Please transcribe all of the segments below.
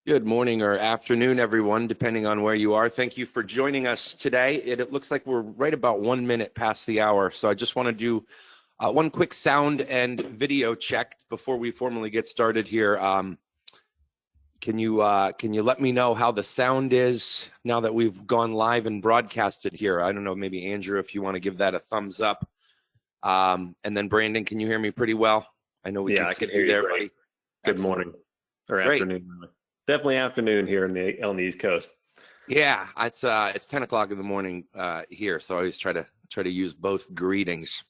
Good morning or afternoon, everyone, depending on where you are. Thank you for joining us today. It looks like we're right about 1 minute past the hour, so I just want to do one quick sound and video check before we formally get started here. Can you let me know how the sound is now that we've gone live and broadcasted here? I don't know, maybe Andrew, if you want to give that a thumbs up. And then Brandon, can you hear me pretty well? I know we can see you there, buddy. Good morning or afternoon. Definitely afternoon here on the East Coast. Yeah, it's 10 o'clock in the morning here, so I always try to use both greetings.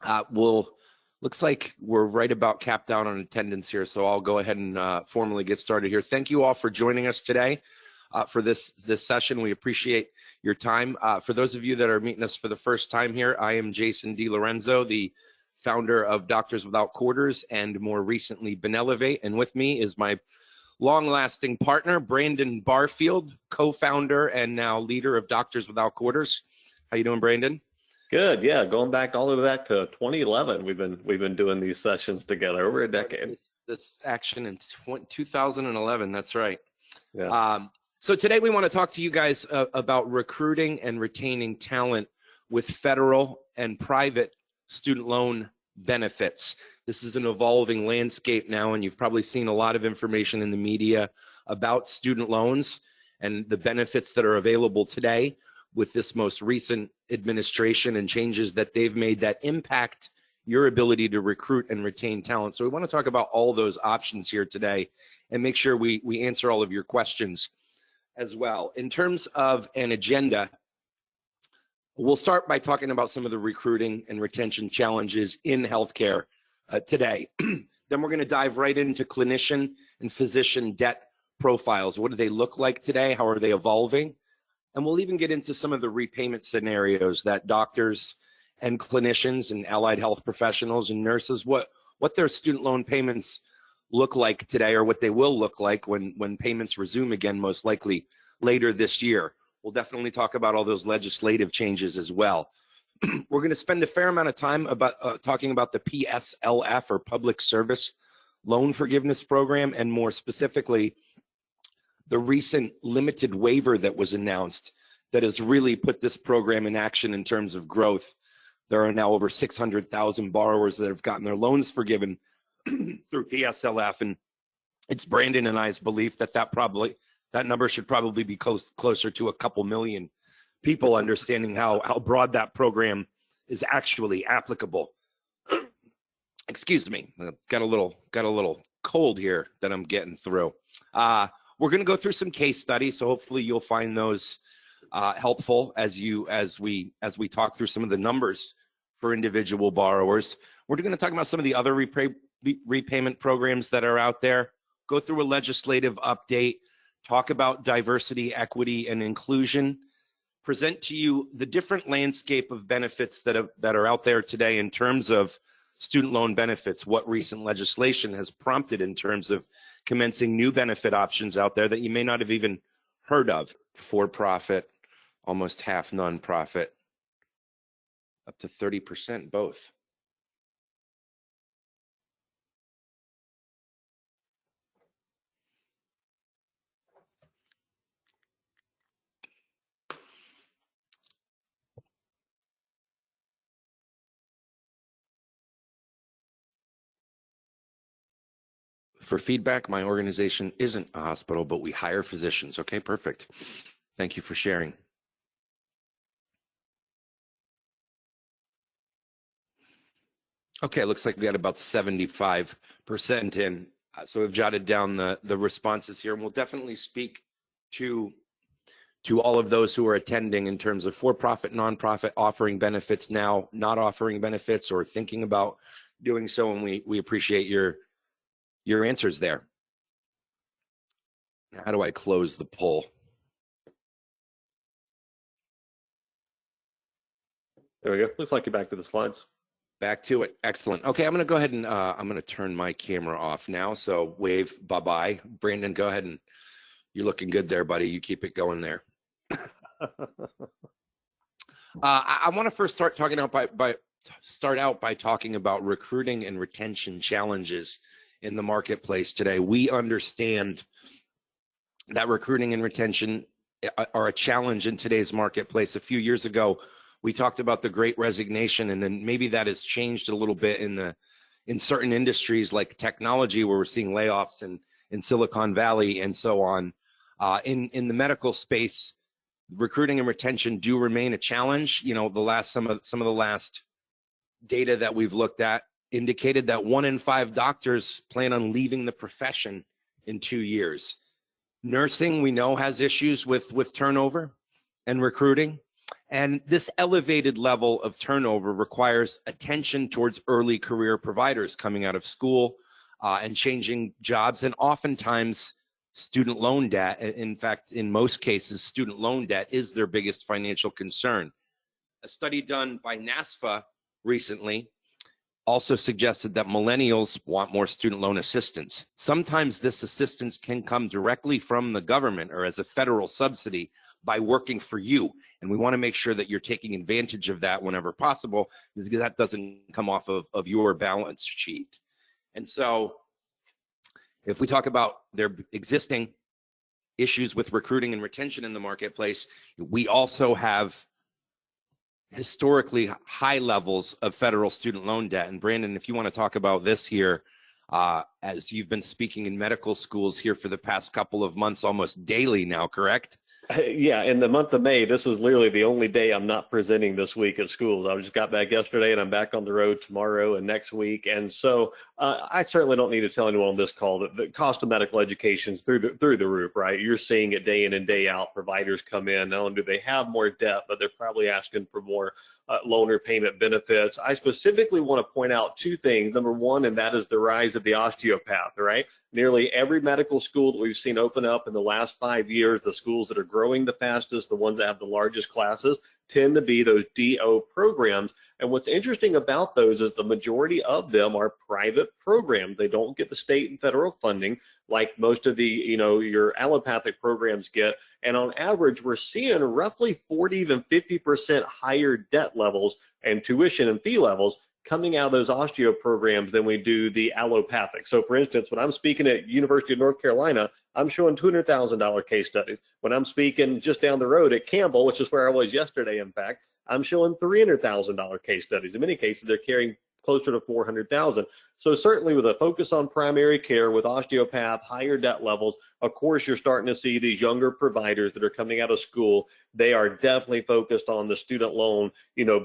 Looks like we're right about capped out on attendance here, so I'll go ahead and formally get started here. Thank you all for joining us today for this session. We appreciate your time. For those of you that are meeting us for the first time here, I am Jason DiLorenzo, the founder of Doctors Without Quarters and more recently Benelevate, and with me is my long-lasting partner, Brandon Barfield, co-founder and now leader of Doctors Without Quarters. How you doing, Brandon? Good. Yeah, going back all the way back to 2011. We've been doing these sessions together over a decade. This action in 2011. That's right. Yeah. So today we want to talk to you guys about recruiting and retaining talent with federal and private student loan benefits. This is an evolving landscape now, and you've probably seen a lot of information in the media about student loans and the benefits that are available today with this most recent administration and changes that they've made that impact your ability to recruit and retain talent. So we want to talk about all those options here today and make sure we answer all of your questions as well. In terms of an agenda, we'll start by talking about some of the recruiting and retention challenges in healthcare today. Then we're going to dive right into clinician and physician debt profiles. What do they look like today? How are they evolving? And we'll even get into some of the repayment scenarios that doctors and clinicians and allied health professionals and nurses, what their student loan payments look like today, or what they will look like when payments resume again, most likely later this year. We'll definitely talk about all those legislative changes as well. We're going to spend a fair amount of time about talking about the PSLF, or Public Service Loan Forgiveness Program, and more specifically, the recent limited waiver that was announced that has really put this program in action in terms of growth. There are now over 600,000 borrowers that have gotten their loans forgiven through PSLF, and it's Brandon and I's belief that that number should probably be closer to a couple million people, understanding how broad that program is actually applicable. Excuse me, got a little cold here that I'm getting through. We're going to go through some case studies, so hopefully you'll find those helpful as we talk through some of the numbers for individual borrowers. We're going to talk about some of the other repayment programs that are out there, go through a legislative update, talk about diversity, equity, and inclusion, present to you the different landscape of benefits that are out there today in terms of student loan benefits, what recent legislation has prompted in terms of commencing new benefit options out there that you may not have even heard of: for-profit, almost half nonprofit, up to 30% both. For feedback, my organization isn't a hospital, but we hire physicians. Okay, perfect. Thank you for sharing. Okay, looks like we got about 75% in. So we've jotted down the responses here, and we'll definitely speak to all of those who are attending in terms of for-profit, nonprofit, offering benefits now, not offering benefits, or thinking about doing so, and we appreciate your answers there. How do I close the poll? There we go. Looks like you're back to the slides. Back to it. Excellent. Okay, I'm going to go ahead and I'm going to turn my camera off now. So wave bye-bye. Brandon, go ahead, and you're looking good there, buddy. You keep it going there. I want to first start out by talking about recruiting and retention challenges in the marketplace today. We understand that recruiting and retention are a challenge in today's marketplace. A few years ago, we talked about the Great Resignation, and then maybe that has changed a little bit in certain industries like technology, where we're seeing layoffs in Silicon Valley and so on. In the medical space, recruiting and retention do remain a challenge. You know, some of the last data that we've looked at indicated that 1 in 5 doctors plan on leaving the profession in 2 years. Nursing, we know, has issues with turnover and recruiting. And this elevated level of turnover requires attention towards early career providers coming out of school and changing jobs, and oftentimes student loan debt. In fact, in most cases, student loan debt is their biggest financial concern. A study done by NASFA recently also suggested that millennials want more student loan assistance. Sometimes this assistance can come directly from the government or as a federal subsidy by working for you. And we want to make sure that you're taking advantage of that whenever possible, because that doesn't come off of your balance sheet. And so if we talk about their existing issues with recruiting and retention in the marketplace, we also have historically high levels of federal student loan debt. And Brandon, if you want to talk about this here, as you've been speaking in medical schools here for the past couple of months, almost daily now, correct? Yeah, in the month of May, this is literally the only day I'm not presenting this week at schools. I just got back yesterday, and I'm back on the road tomorrow and next week. And so I certainly don't need to tell anyone on this call that the cost of medical education is through the roof, right? You're seeing it day in and day out. Providers come in, not only do they have more debt, but they're probably asking for more loan repayment benefits. I specifically want to point out 2 things. Number one, and that is the rise of the osteopath, right? Nearly every medical school that we've seen open up in the last 5 years, the schools that are growing the fastest, the ones that have the largest classes, tend to be those DO programs. And what's interesting about those is the majority of them are private programs. They don't get the state and federal funding like most of the, your allopathic programs get. And on average, we're seeing roughly 40, even 50% higher debt levels and tuition and fee levels coming out of those osteo programs than we do the allopathic. So for instance, when I'm speaking at University of North Carolina, I'm showing $200,000 case studies. When I'm speaking just down the road at Campbell, which is where I was yesterday, in fact, I'm showing $300,000 case studies. In many cases, they're carrying closer to $400,000. So certainly with a focus on primary care, with osteopath, higher debt levels, of course, you're starting to see these younger providers that are coming out of school. They are definitely focused on the student loan,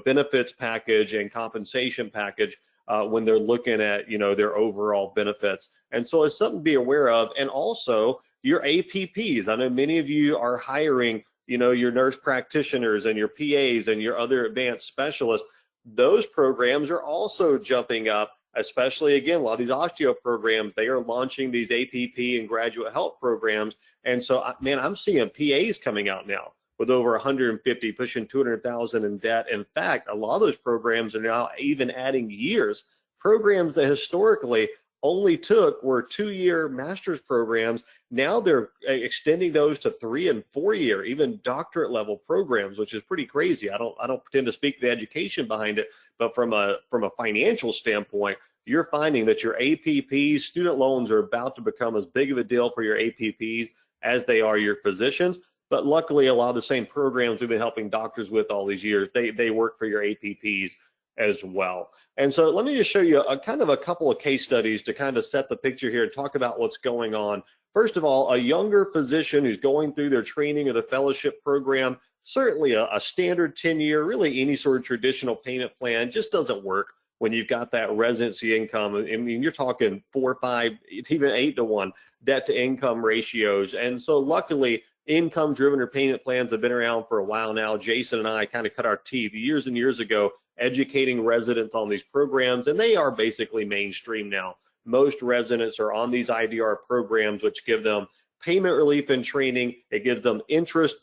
benefits package and compensation package when they're looking at, their overall benefits. And so it's something to be aware of. And also your APPs. I know many of you are hiring, your nurse practitioners and your PAs and your other advanced specialists. Those programs are also jumping up, especially, again, a lot of these osteo programs, they are launching these APP and graduate help programs. And so, man, I'm seeing PAs coming out now with over 150, pushing 200,000 in debt. In fact, a lot of those programs are now even adding years. Programs that historically only were 2-year master's programs. Now they're extending those to 3- and 4-year, even doctorate level programs, which is pretty crazy. I don't pretend to speak the education behind it, but from a financial standpoint, you're finding that your APPs, student loans, are about to become as big of a deal for your APPs as they are your physicians. But luckily, a lot of the same programs we've been helping doctors with all these years, they work for your APPs as well. And so let me just show you a couple of case studies to kind of set the picture here and talk about what's going on. First of all, a younger physician who's going through their training or the fellowship program, certainly a standard 10-year, really any sort of traditional payment plan just doesn't work when you've got that residency income. I mean, you're talking 4, 5, even 8 to 1 debt to income ratios. And so luckily, income-driven or payment plans have been around for a while now. Jason and I kind of cut our teeth years and years ago educating residents on these programs, and they are basically mainstream now. Most residents are on these IDR programs, which give them payment relief and training. It gives them interest.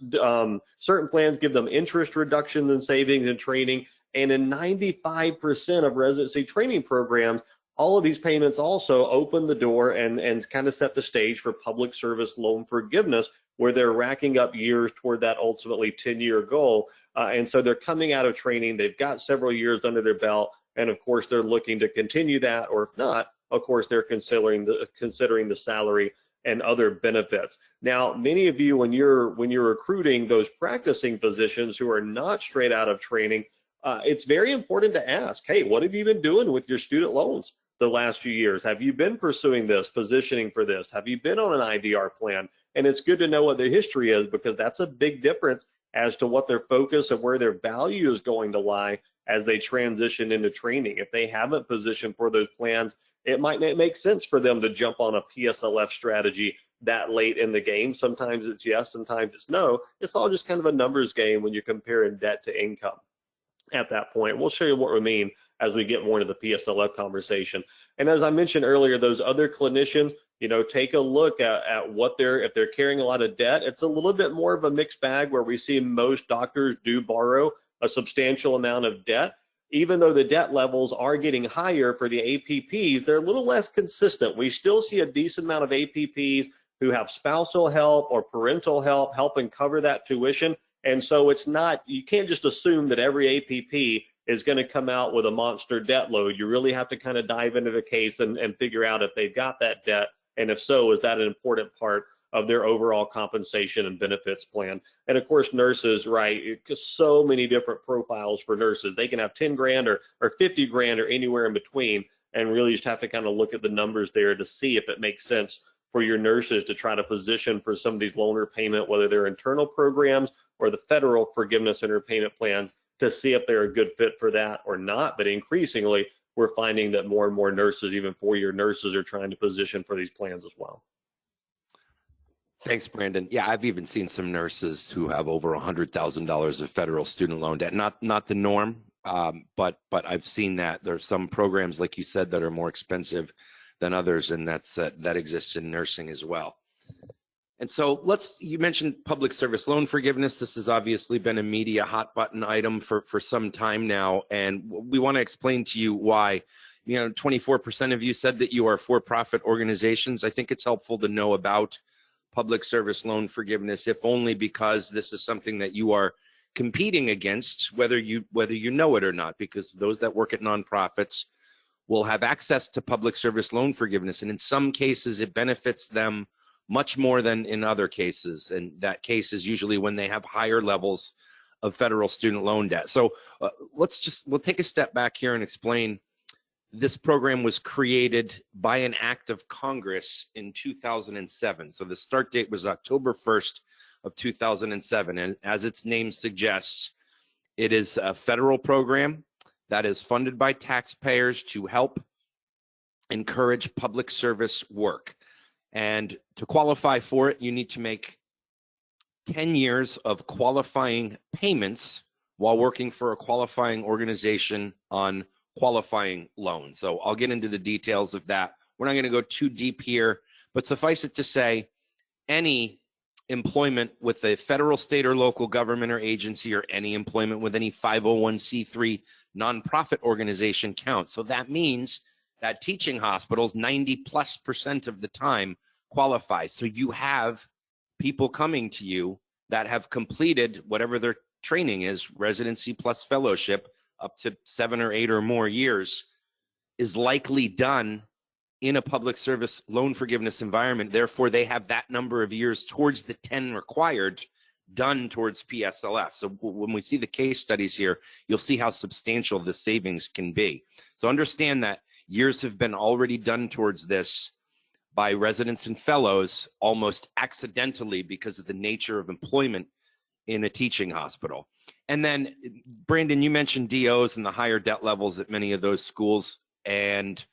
Certain plans give them interest reductions in savings and training. And in 95% of residency training programs, all of these payments also open the door and kind of set the stage for public service loan forgiveness, where they're racking up years toward that ultimately 10-year goal. And so they're coming out of training. They've got several years under their belt. And of course, they're looking to continue that, or if not, of course, they're considering the salary and other benefits. Now, many of you, when you're recruiting those practicing physicians who are not straight out of training, it's very important to ask, hey, what have you been doing with your student loans the last few years? Have you been pursuing this, positioning for this? Have you been on an IDR plan? And it's good to know what their history is, because that's a big difference as to what their focus and where their value is going to lie as they transition into training. If they haven't positioned for those plans, it might not make sense for them to jump on a PSLF strategy that late in the game. Sometimes it's yes, sometimes it's no. It's all just kind of a numbers game when you're comparing debt to income at that point. We'll show you what we mean as we get more into the PSLF conversation. And as I mentioned earlier, those other clinicians, take a look at what if they're carrying a lot of debt. It's a little bit more of a mixed bag, where we see most doctors do borrow a substantial amount of debt. Even though the debt levels are getting higher for the APPs, they're a little less consistent. We still see a decent amount of APPs who have spousal help or parental help helping cover that tuition. And so you can't just assume that every APP is going to come out with a monster debt load. You really have to kind of dive into the case and figure out if they've got that debt. And if so, is that an important part of their overall compensation and benefits plan? And of course, nurses, right? Because so many different profiles for nurses. They can have 10 grand or 50 grand or anywhere in between. And really just have to kind of look at the numbers there to see if it makes sense for your nurses to try to position for some of these loan repayment, whether they're internal programs or the federal forgiveness and repayment plans, to see if they're a good fit for that or not. But increasingly, we're finding that more and more nurses, even four-year nurses, are trying to position for these plans as well. Thanks, Brandon. Yeah, I've even seen some nurses who have over $100,000 of federal student loan debt. Not the norm, but I've seen that. There's some programs, like you said, that are more expensive than others, and that exists in nursing as well. And so you mentioned public service loan forgiveness. This has obviously been a media hot button item for some time now, and we want to explain to you why. 24% of you said that you are for-profit organizations. I think it's helpful to know about public service loan forgiveness, if only because this is something that you are competing against, whether you know it or not, because those that work at nonprofits will have access to public service loan forgiveness, and in some cases it benefits them much more than in other cases. And that case is usually when they have higher levels of federal student loan debt. So we'll take a step back here and explain. This program was created by an act of Congress in 2007. So the start date was October 1st of 2007. And as its name suggests, it is a federal program that is funded by taxpayers to help encourage public service work. And to qualify for it, you need to make 10 years of qualifying payments while working for a qualifying organization on qualifying loans. So I'll get into the details of that. We're not going to go too deep here, but suffice it to say, any employment with a federal, state, or local government or agency, or any employment with any 501c3 nonprofit organization counts. So that means that teaching hospitals 90+% of the time qualify. So you have people coming to you that have completed whatever their training is, residency plus fellowship, up to 7 or 8 or more years, is likely done in a public service loan forgiveness environment. Therefore, they have that number of years towards the 10 required done towards PSLF. So when we see the case studies here, you'll see how substantial the savings can be. So understand that years have been already done towards this by residents and fellows almost accidentally because of the nature of employment in a teaching hospital. And then, Brandon, you mentioned DOs and the higher debt levels at many of those schools. And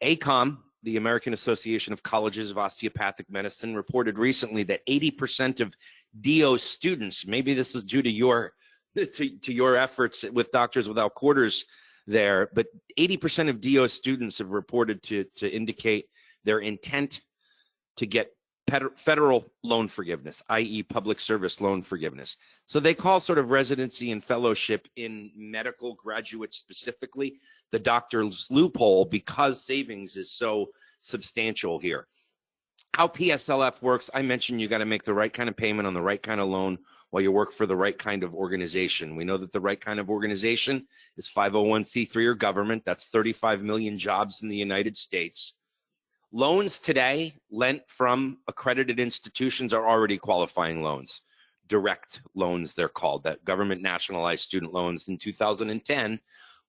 ACOM, the American Association of Colleges of Osteopathic Medicine, reported recently that 80% of DO students, maybe this is due to your efforts with Doctors Without Quarters there, but 80% of DO students have reported to indicate their intent to get federal loan forgiveness, i.e. public service loan forgiveness. So they call sort of residency and fellowship in medical graduates specifically the doctor's loophole, because savings is so substantial here. How PSLF works, I mentioned you got to make the right kind of payment on the right kind of loan while you work for the right kind of organization. We know that the right kind of organization is 501c3 or government. That's 35 million jobs in the United States. Loans today lent from accredited institutions are already qualifying loans. Direct loans, they're called, that government nationalized student loans in 2010.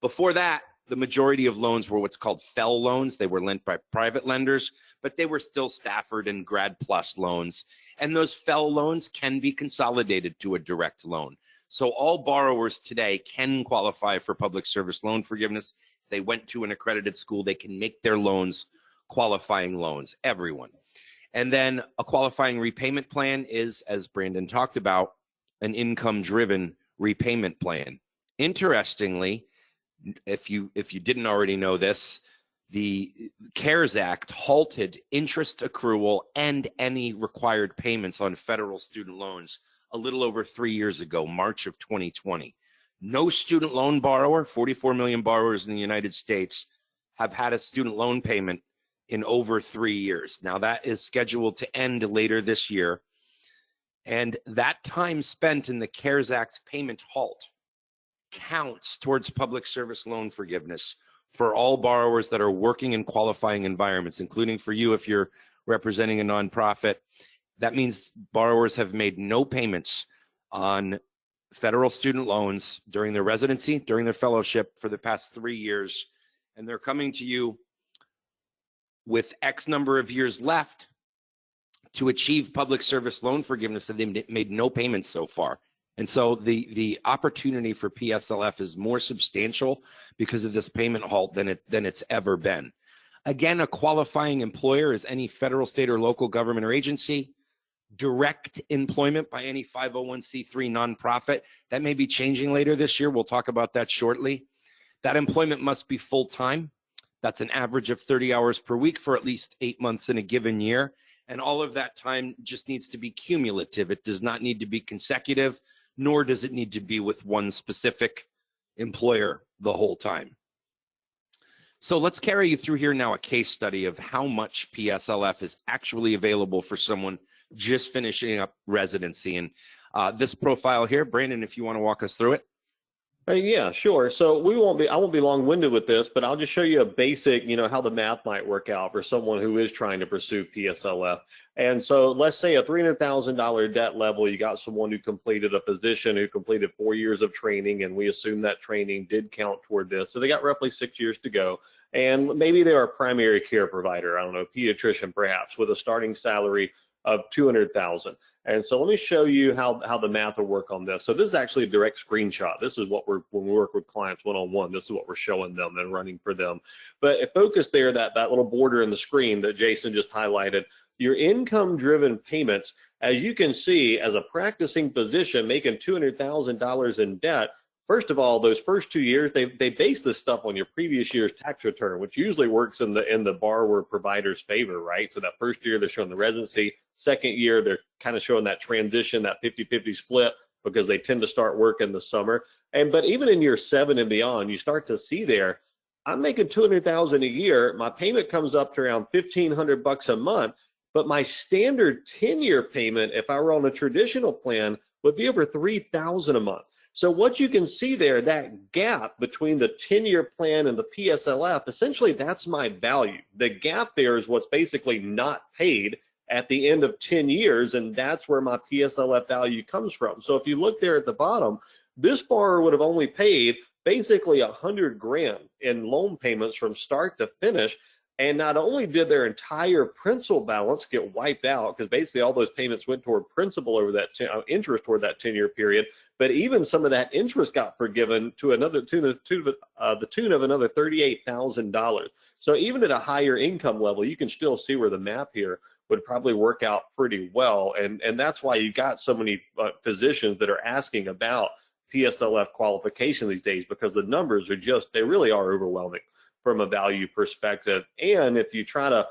Before that, the majority of loans were what's called FEL loans. They were lent by private lenders, but they were still Stafford and Grad Plus loans. And those FEL loans can be consolidated to a direct loan. So all borrowers today can qualify for public service loan forgiveness. If they went to an accredited school, they can make their loans qualifying loans, everyone. And then a qualifying repayment plan is, as Brandon talked about, an income-driven repayment plan. Interestingly, if you didn't already know this, the CARES Act halted interest accrual and any required payments on federal student loans a little over 3 years ago, March of 2020. No student loan borrower, 44 million borrowers in the United States, have had a student loan payment in over 3 years. Now that is scheduled to end later this year. And that time spent in the CARES Act payment halt counts towards public service loan forgiveness for all borrowers that are working in qualifying environments, including for you if you're representing a nonprofit. That means borrowers have made no payments on federal student loans during their residency, during their fellowship for the past 3 years, and they're coming to you with X number of years left to achieve public service loan forgiveness, and they've made no payments so far. And so the opportunity for PSLF is more substantial because of this payment halt than it's ever been. Again, a qualifying employer is any federal, state, or local government or agency. Direct employment by any 501c3 nonprofit. That may be changing later this year. We'll talk about that shortly. That employment must be full-time. That's an average of 30 hours per week for at least 8 months in a given year. And all of that time just needs to be cumulative. It does not need to be consecutive, nor does it need to be with one specific employer the whole time. So let's carry you through here now a case study of how much PSLF is actually available for someone just finishing up residency. And this profile here, Brandon, if you want to walk us through it. Yeah, sure. So I won't be long-winded with this, but I'll just show you a basic, how the math might work out for someone who is trying to pursue PSLF. And so let's say a $300,000 debt level, you got someone who completed a physician who completed 4 years of training, and we assume that training did count toward this. So they got roughly 6 years to go. And maybe they're a primary care provider, I don't know, pediatrician perhaps, with a starting salary of $200,000. And so let me show you how the math will work on this. So this is actually a direct screenshot. This is what when we work with clients one-on-one, this is what we're showing them and running for them. But if focus there, that little border in the screen that Jason just highlighted, your income-driven payments, as you can see, as a practicing physician making $200,000 in debt, first of all, those first 2 years, they base this stuff on your previous year's tax return, which usually works in the borrower provider's favor, right? So that first year, they're showing the residency. Second year, they're kind of showing that transition, that 50-50 split, because they tend to start work in the summer. But even in year 7 and beyond, you start to see there, I'm making $200,000 a year. My payment comes up to around $1,500 a month, but my standard 10-year payment, if I were on a traditional plan, would be over $3,000 a month. So what you can see there, that gap between the 10-year plan and the PSLF, essentially that's my value. The gap there is what's basically not paid at the end of 10 years, and that's where my PSLF value comes from. So if you look there at the bottom, this borrower would have only paid basically $100,000 in loan payments from start to finish. And not only did their entire principal balance get wiped out, because basically all those payments went toward principal over that interest toward that 10-year period, but even some of that interest got forgiven to the tune of another $38,000. So even at a higher income level, you can still see where the math here would probably work out pretty well. And that's why you got so many physicians that are asking about PSLF qualification these days, because the numbers are they really are overwhelming from a value perspective. And if you try to,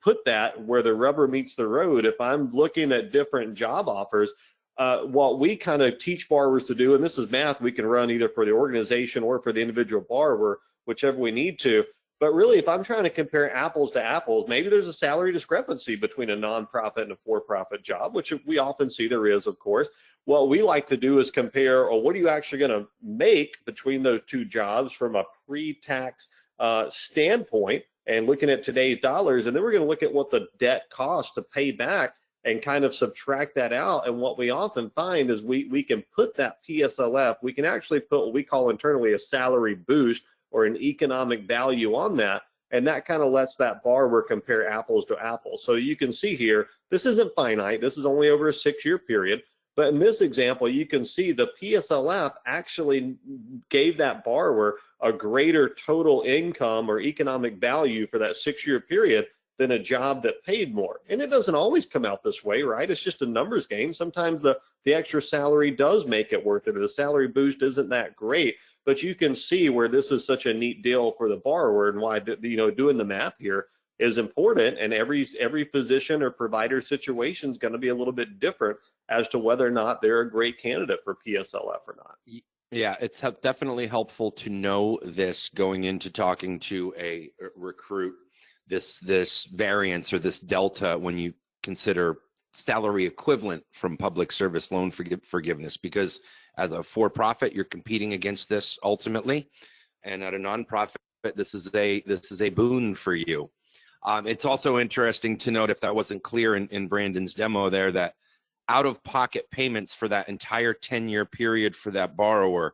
put that where the rubber meets the road, if I'm looking at different job offers, what we kind of teach borrowers to do, and this is math we can run either for the organization or for the individual borrower, whichever we need to. But really, if I'm trying to compare apples to apples, maybe there's a salary discrepancy between a nonprofit and a for-profit job, which we often see there is, of course. What we like to do is compare, what are you actually going to make between those two jobs from a pre-tax standpoint? and looking at today's dollars, and then we're going to look at what the debt costs to pay back and kind of subtract that out. And what we often find is we can put that PSLF, we can actually put what we call internally a salary boost or an economic value on that. And that kind of lets that borrower compare apples to apples. So you can see here, this isn't finite. This is only over a 6-year period. But in this example, you can see the PSLF actually gave that borrower a greater total income or economic value for that 6-year period than a job that paid more. And it doesn't always come out this way, right? It's just a numbers game. Sometimes the extra salary does make it worth it, or the salary boost isn't that great. But you can see where this is such a neat deal for the borrower, and why, you know, doing the math here is important. And every physician or provider situation is going to be a little bit different as to whether or not they're a great candidate for PSLF or not. Yeah, it's definitely helpful to know this going into talking to a recruit, this variance or this delta when you consider salary equivalent from public service loan forgiveness, because as a for-profit, you're competing against this ultimately, and at a nonprofit, this is a boon for you. It's also interesting to note, if that wasn't clear in Brandon's demo there, that out-of-pocket payments for that entire 10-year period for that borrower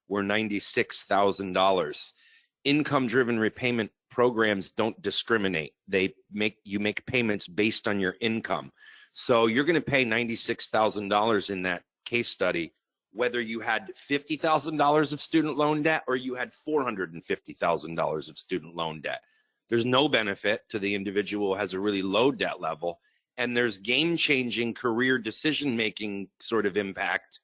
were $96,000. Income-driven repayment programs don't discriminate. You make payments based on your income. So you're going to pay $96,000 in that case study, whether you had $50,000 of student loan debt or you had $450,000 of student loan debt. There's no benefit to the individual who has a really low debt level, and there's game-changing career decision-making sort of impact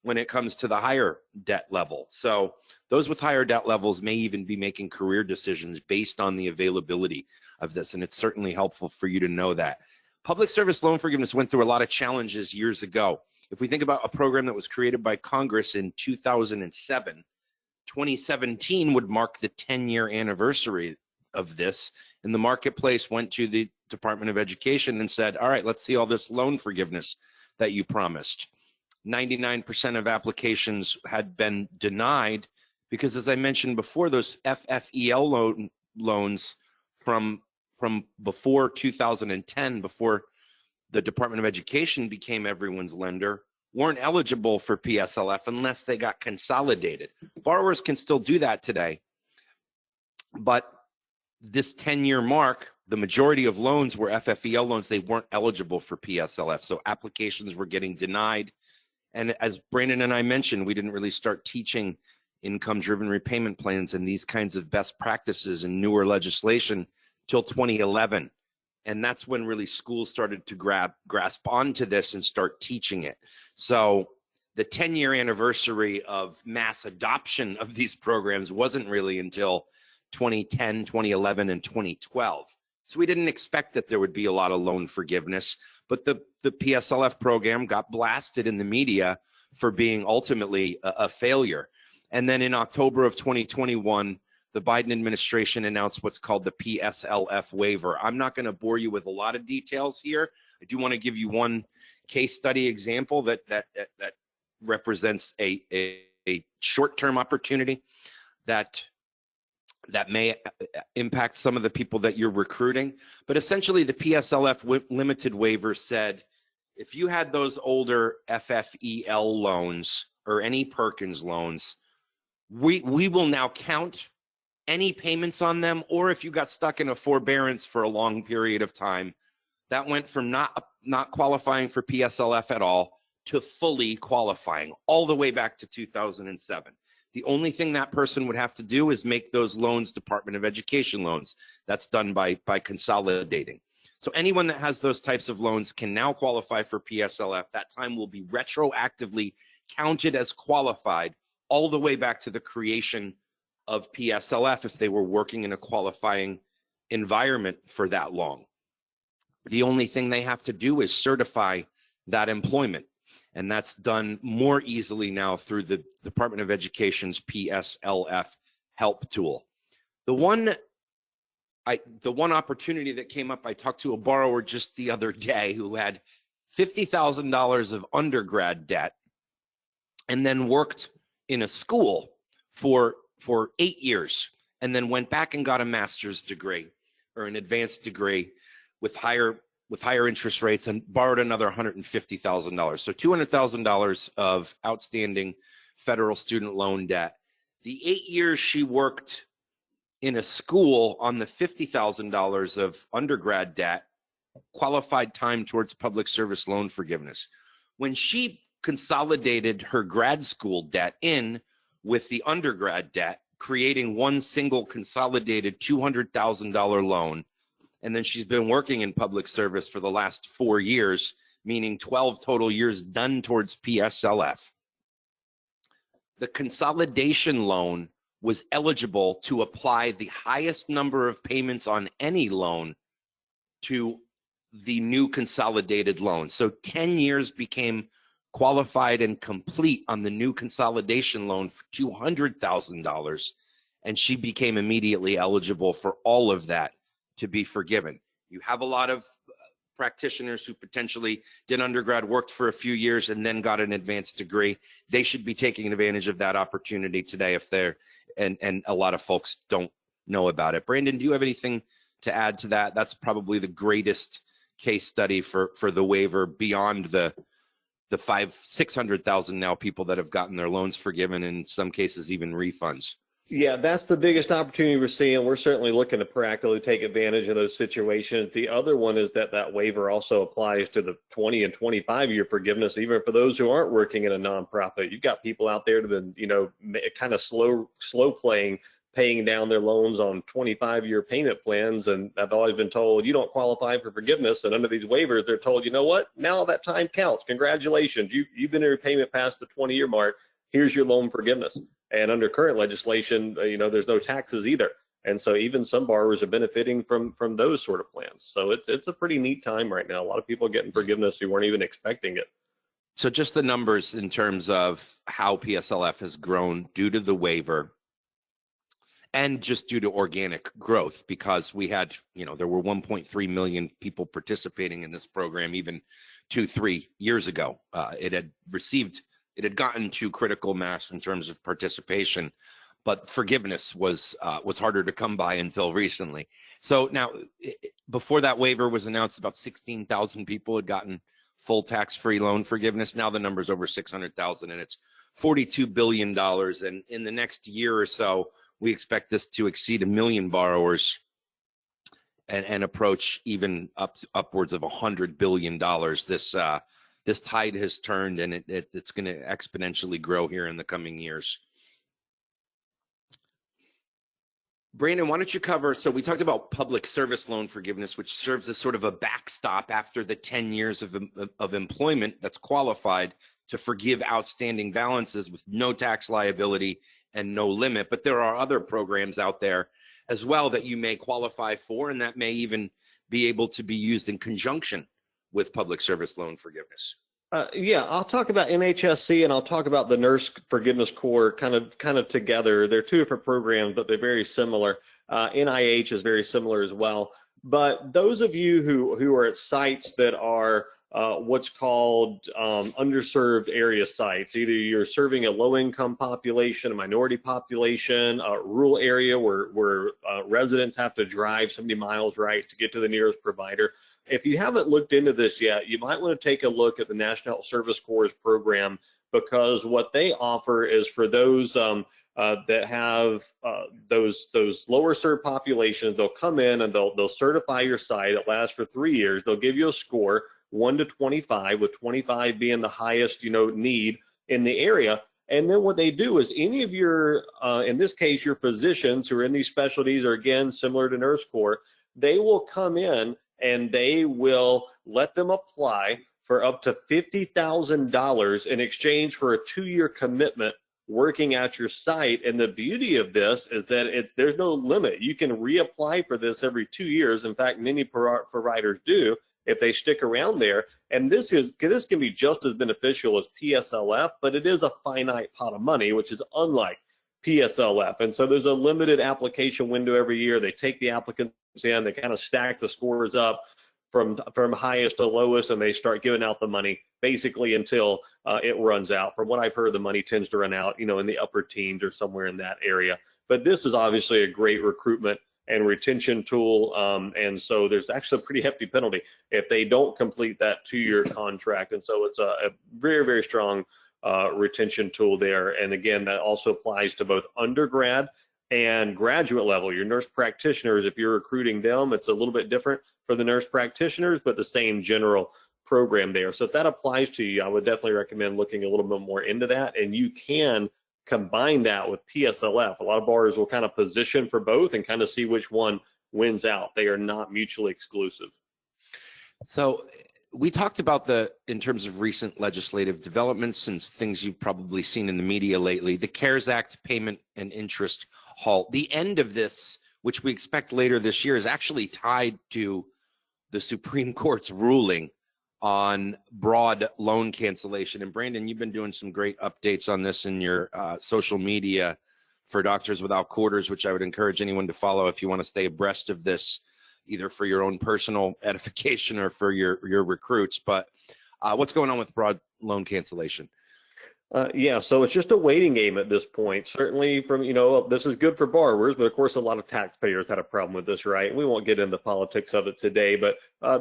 when it comes to the higher debt level. So those with higher debt levels may even be making career decisions based on the availability of this, and it's certainly helpful for you to know that. Public service loan forgiveness went through a lot of challenges years ago. If we think about a program that was created by Congress in 2007, 2017 would mark the 10-year anniversary of this, and the marketplace went to the Department of Education and said, all right, let's see all this loan forgiveness that you promised. 99% of applications had been denied because, as I mentioned before, those FFEL loans from before 2010, before the Department of Education became everyone's lender, weren't eligible for PSLF unless they got consolidated. Borrowers can still do that today, but this 10-year mark, the majority of loans were FFEL loans. They weren't eligible for PSLF, so applications were getting denied. And as Brandon and I mentioned, we didn't really start teaching income-driven repayment plans and these kinds of best practices and newer legislation till 2011. And that's when really schools started to grasp onto this and start teaching it. So the 10-year anniversary of mass adoption of these programs wasn't really until 2010, 2011, and 2012. So we didn't expect that there would be a lot of loan forgiveness, but the PSLF program got blasted in the media for being ultimately a failure. And then in October of 2021, the Biden administration announced what's called the PSLF waiver. I'm not going to bore you with a lot of details here. I do want to give you one case study example that represents a short-term opportunity that may impact some of the people that you're recruiting. But essentially, the PSLF limited waiver said, if you had those older FFEL loans or any Perkins loans, we will now count any payments on them, or if you got stuck in a forbearance for a long period of time. That went from not qualifying for PSLF at all to fully qualifying, all the way back to 2007. The only thing that person would have to do is make those loans Department of Education loans. That's done by consolidating. So anyone that has those types of loans can now qualify for PSLF. That time will be retroactively counted as qualified all the way back to the creation of PSLF if they were working in a qualifying environment for that long. The only thing they have to do is certify that employment. And that's done more easily now through the Department of Education's PSLF help tool. The one opportunity that came up, I talked to a borrower just the other day who had $50,000 of undergrad debt and then worked in a school for 8 years and then went back and got a master's degree. or an advanced degree with higher interest rates and borrowed another $150,000. So $200,000 of outstanding federal student loan debt. The 8 years she worked in a school on the $50,000 of undergrad debt qualified time towards public service loan forgiveness. When she consolidated her grad school debt in with the undergrad debt, creating one single consolidated $200,000 loan, and then she's been working in public service for the last 4 years, meaning 12 total years done towards PSLF. The consolidation loan was eligible to apply the highest number of payments on any loan to the new consolidated loan. So 10 years became qualified and complete on the new consolidation loan for $200,000, and she became immediately eligible for all of that to be forgiven. You have a lot of practitioners who potentially did undergrad, worked for a few years, and then got an advanced degree. They should be taking advantage of that opportunity today if they're, and a lot of folks don't know about it. Brandon, do you have anything to add to that? That's probably the greatest case study for the waiver beyond the 600,000 now people that have gotten their loans forgiven, in some cases even refunds. Yeah, that's the biggest opportunity we're seeing. We're certainly looking to proactively take advantage of those situations. The other one is that waiver also applies to the 20 and 25-year forgiveness, even for those who aren't working in a nonprofit. You've got people out there that have been, kind of slow paying down their loans on 25-year payment plans. And I've always been told, you don't qualify for forgiveness. And under these waivers, they're told, you know what? Now that time counts. Congratulations. You've been in repayment past the 20-year mark. Here's your loan forgiveness. And under current legislation, there's no taxes either. And so even some borrowers are benefiting from those sort of plans. So it's a pretty neat time right now. A lot of people are getting forgiveness who weren't even expecting it. So just the numbers in terms of how PSLF has grown due to the waiver and just due to organic growth, because we had, there were 1.3 million people participating in this program even 2-3 years ago. It had gotten to critical mass in terms of participation, but forgiveness was harder to come by until recently. So now, before that waiver was announced, about 16,000 people had gotten full tax-free loan forgiveness. Now the number's over 600,000, and it's $42 billion. And in the next year or so, we expect this to exceed 1 million borrowers and approach even upwards of $100 billion. This tide has turned, and it's going to exponentially grow here in the coming years. Brandon, why don't you cover, so we talked about public service loan forgiveness, which serves as sort of a backstop after the 10 years of employment that's qualified to forgive outstanding balances with no tax liability and no limit. But there are other programs out there as well that you may qualify for, and that may even be able to be used in conjunction with public service loan forgiveness. Yeah, I'll talk about NHSC and I'll talk about the Nurse Forgiveness Corps kind of together. They're two different programs, but they're very similar. NIH is very similar as well. But those of you who are at sites that are what's called underserved area sites, either you're serving a low-income population, a minority population, a rural area where residents have to drive 70 miles, right, to get to the nearest provider. If you haven't looked into this yet, you might want to take a look at the National Health Service Corps program, because what they offer is for those that have those lower served populations. They'll come in and they'll certify your site. It lasts for 3 years. They'll give you a score 1 to 25, with 25 being the highest need in the area. And then what they do is any of your, in this case, your physicians who are in these specialties, are again similar to Nurse Corps, they will come in and they will let them apply for up to $50,000 in exchange for a 2-year commitment working at your site. And the beauty of this is that there's no limit. You can reapply for this every 2 years. In fact, many providers do if they stick around there. And this can be just as beneficial as PSLF, but it is a finite pot of money, which is unlike PSLF. And so there's a limited application window every year. They take the applicants in, they kind of stack the scores up from highest to lowest, and they start giving out the money basically until it runs out. From what I've heard, the money tends to run out, in the upper teens or somewhere in that area. But this is obviously a great recruitment and retention tool. And so there's actually a pretty hefty penalty if they don't complete that 2-year contract. And so it's a very, very strong retention tool there. And again, that also applies to both undergrad and graduate level. Your nurse practitioners, if you're recruiting them, it's a little bit different for the nurse practitioners, but the same general program there. So if that applies to you, I would definitely recommend looking a little bit more into that. And you can combine that with PSLF. A lot of borrowers will kind of position for both and kind of see which one wins out. They are not mutually exclusive. So we talked about in terms of recent legislative developments and things you've probably seen in the media lately, the CARES Act payment and interest halt. The end of this, which we expect later this year, is actually tied to the Supreme Court's ruling on broad loan cancellation. And Brandon, you've been doing some great updates on this in your social media for Doctors Without Quarters, which I would encourage anyone to follow if you want to stay abreast of this, either for your own personal edification or for your recruits. But what's going on with broad loan cancellation? Yeah, so it's just a waiting game at this point. Certainly from, this is good for borrowers, but of course, a lot of taxpayers had a problem with this, right? We won't get into the politics of it today, but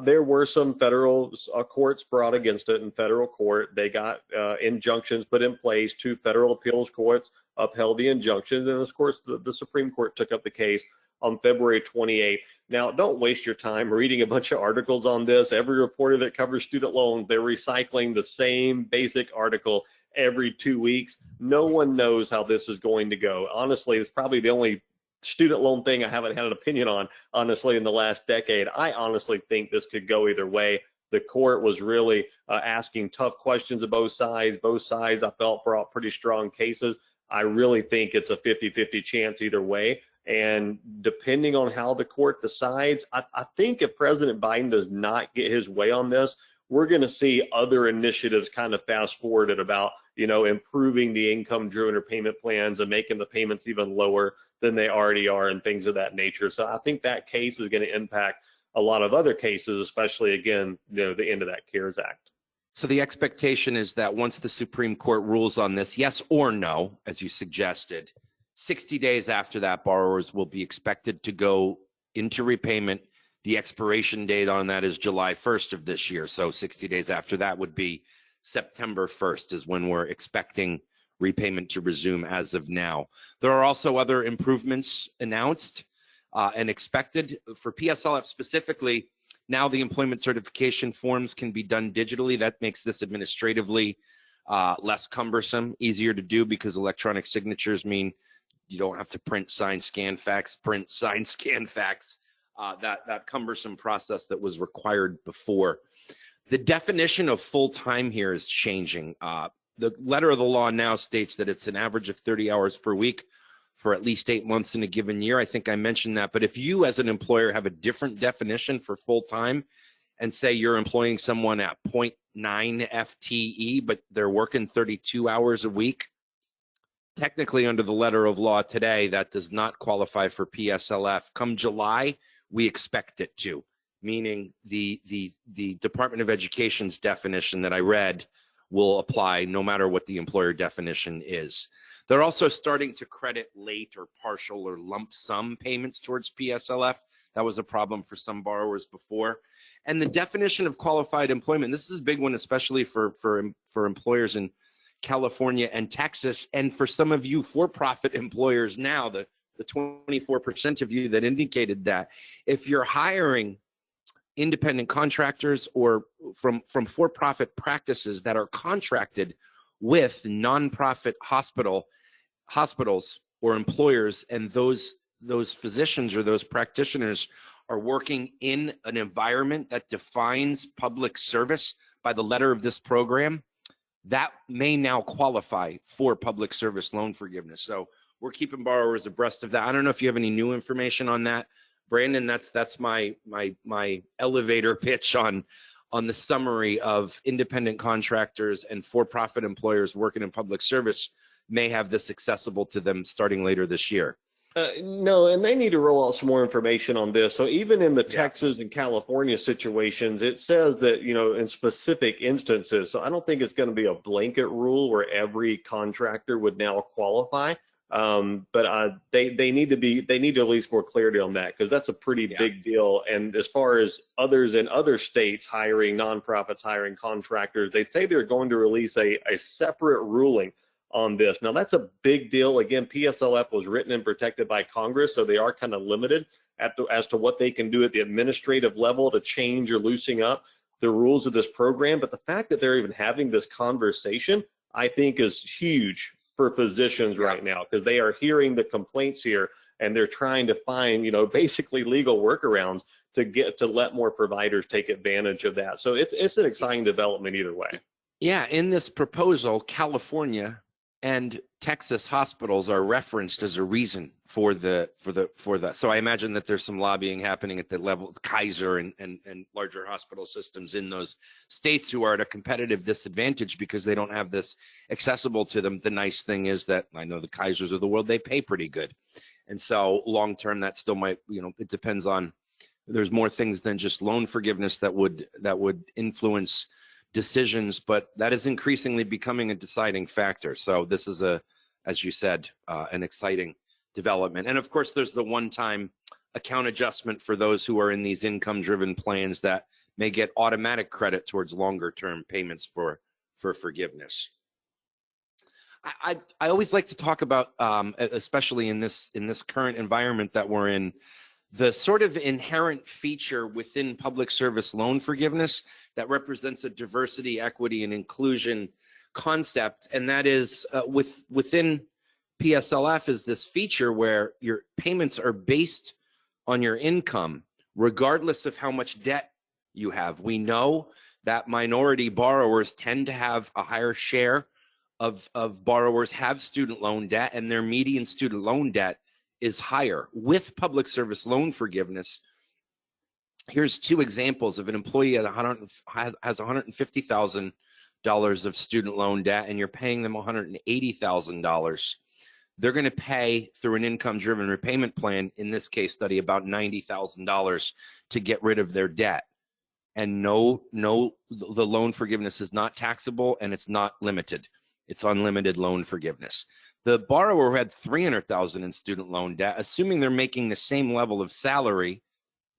there were some federal courts brought against it in federal court. They got injunctions put in place. 2 federal appeals courts upheld the injunctions. And of course, the Supreme Court took up the case on February 28th. Now, don't waste your time reading a bunch of articles on this. Every reporter that covers student loans, they're recycling the same basic article every 2 weeks. No one knows how this is going to go. Honestly, it's probably the only student loan thing I haven't had an opinion on, honestly, in the last decade. I honestly think this could go either way. The court was really asking tough questions of both sides. Both sides, I felt, brought pretty strong cases. I really think it's a 50-50 chance either way. And depending on how the court decides, I think if President Biden does not get his way on this, we're going to see other initiatives kind of fast forwarded about, improving the income-driven repayment plans and making the payments even lower than they already are and things of that nature. So I think that case is going to impact a lot of other cases, especially, again, the end of that CARES Act. So the expectation is that once the Supreme Court rules on this, yes or no, as you suggested, 60 days after that, borrowers will be expected to go into repayment. The expiration date on that is July 1st of this year. So 60 days after that would be September 1st is when we're expecting repayment to resume as of now. There are also other improvements announced and expected. For PSLF specifically, now the employment certification forms can be done digitally. That makes this administratively less cumbersome, easier to do because electronic signatures mean you don't have to print, sign, scan, fax, print, sign, scan, fax. That cumbersome process that was required before. The definition of full-time here is changing. The letter of the law now states that it's an average of 30 hours per week for at least 8 months in a given year. I think I mentioned that. But if you as an employer have a different definition for full-time and say you're employing someone at 0.9 FTE, but they're working 32 hours a week, technically under the letter of law today, that does not qualify for PSLF. Come July, we expect it to, meaning the Department of Education's definition that I read will apply no matter what the employer definition is. They're also starting to credit late or partial or lump sum payments towards PSLF. That was a problem for some borrowers before. And the definition of qualified employment, this is a big one, especially for employers in California and Texas, and for some of you for-profit employers now, the 24% of you that indicated that. If you're hiring independent contractors or from for-profit practices that are contracted with nonprofit hospitals or employers, and those physicians or those practitioners are working in an environment that defines public service by the letter of this program, that may now qualify for public service loan forgiveness. So we're keeping borrowers abreast of that. I don't know if you have any new information on that, Brandon. That's my elevator pitch on the summary of independent contractors and for-profit employers working in public service may have this accessible to them starting later this year. No, and they need to roll out some more information on this. So even in the Texas and California situations, it says that, in specific instances, so I don't think it's going to be a blanket rule where every contractor would now qualify. But they need to at least more clarity on that, because that's a pretty big deal. And as far as others in other states hiring nonprofits, hiring contractors, they say they're going to release a separate ruling on this. Now that's a big deal. Again, PSLF was written and protected by Congress, so they are kind of limited as to what they can do at the administrative level to change or loosen up the rules of this program. But the fact that they're even having this conversation, I think, is huge for physicians right now, because they are hearing the complaints here and they're trying to find, basically legal workarounds to let more providers take advantage of that. So it's an exciting development either way. Yeah, in this proposal, California and Texas hospitals are referenced as a reason for that. So I imagine that there's some lobbying happening at the level of Kaiser and larger hospital systems in those states who are at a competitive disadvantage because they don't have this accessible to them. The nice thing is that I know the Kaisers of the world, they pay pretty good. And so long term, that still might, it depends on, there's more things than just loan forgiveness that would influence decisions, but that is increasingly becoming a deciding factor. So this is as you said, an exciting development. And of course, there's the one-time account adjustment for those who are in these income-driven plans that may get automatic credit towards longer-term payments for forgiveness. I always like to talk about, especially in this current environment that we're in, the sort of inherent feature within public service loan forgiveness that represents a diversity, equity, and inclusion concept. And that is within PSLF is this feature where your payments are based on your income, regardless of how much debt you have. We know that minority borrowers tend to have a higher share of borrowers have student loan debt, and their median student loan debt is higher. With public service loan forgiveness, here's two examples of an employee has $150,000 of student loan debt, and you're paying them $180,000. They're going to pay through an income-driven repayment plan, in this case study, about $90,000 to get rid of their debt. And no, the loan forgiveness is not taxable and it's not limited. It's unlimited loan forgiveness. The borrower who had $300,000 in student loan debt, assuming they're making the same level of salary,